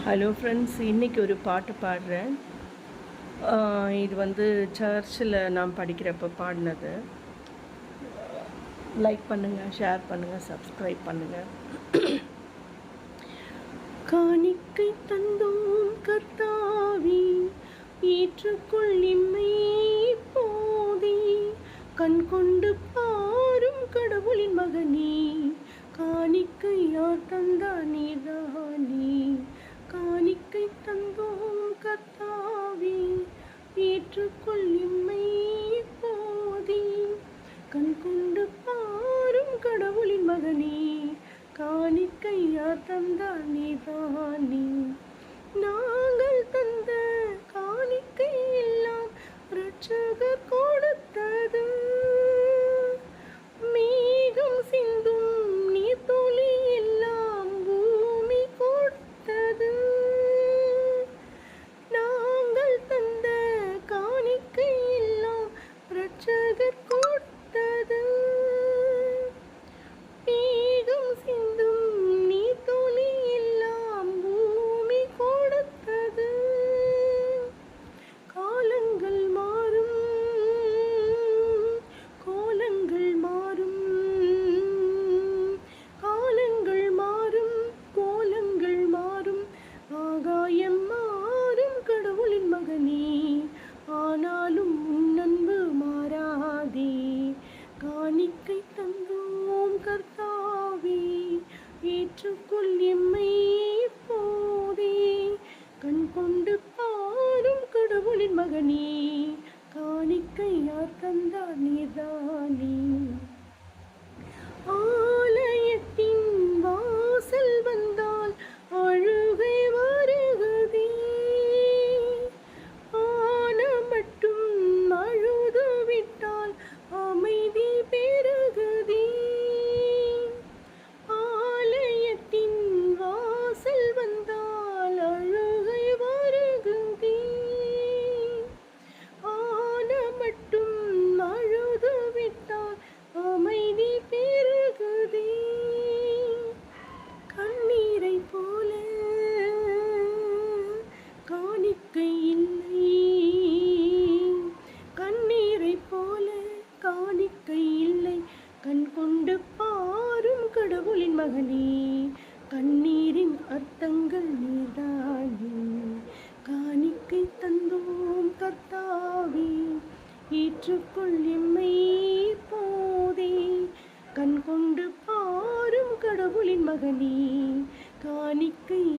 Hello friends, இன்றைக்கி ஒரு பாட்டு பாடுறேன். இது வந்து சர்ச்சில் நான் படிக்கிறப்ப பாடினது. லைக் பண்ணுங்கள், ஷேர் பண்ணுங்கள், சப்ஸ்கிரைப் பண்ணுங்கள். காணிக்கை தந்தோம் கர்த்தாவே, ஏற்றுக்குள் இம்மை போதே, கண் கொண்டு பாரும் கடவுளின் மகனே, காணிக்கை யார் தந்தா நீர்தானே.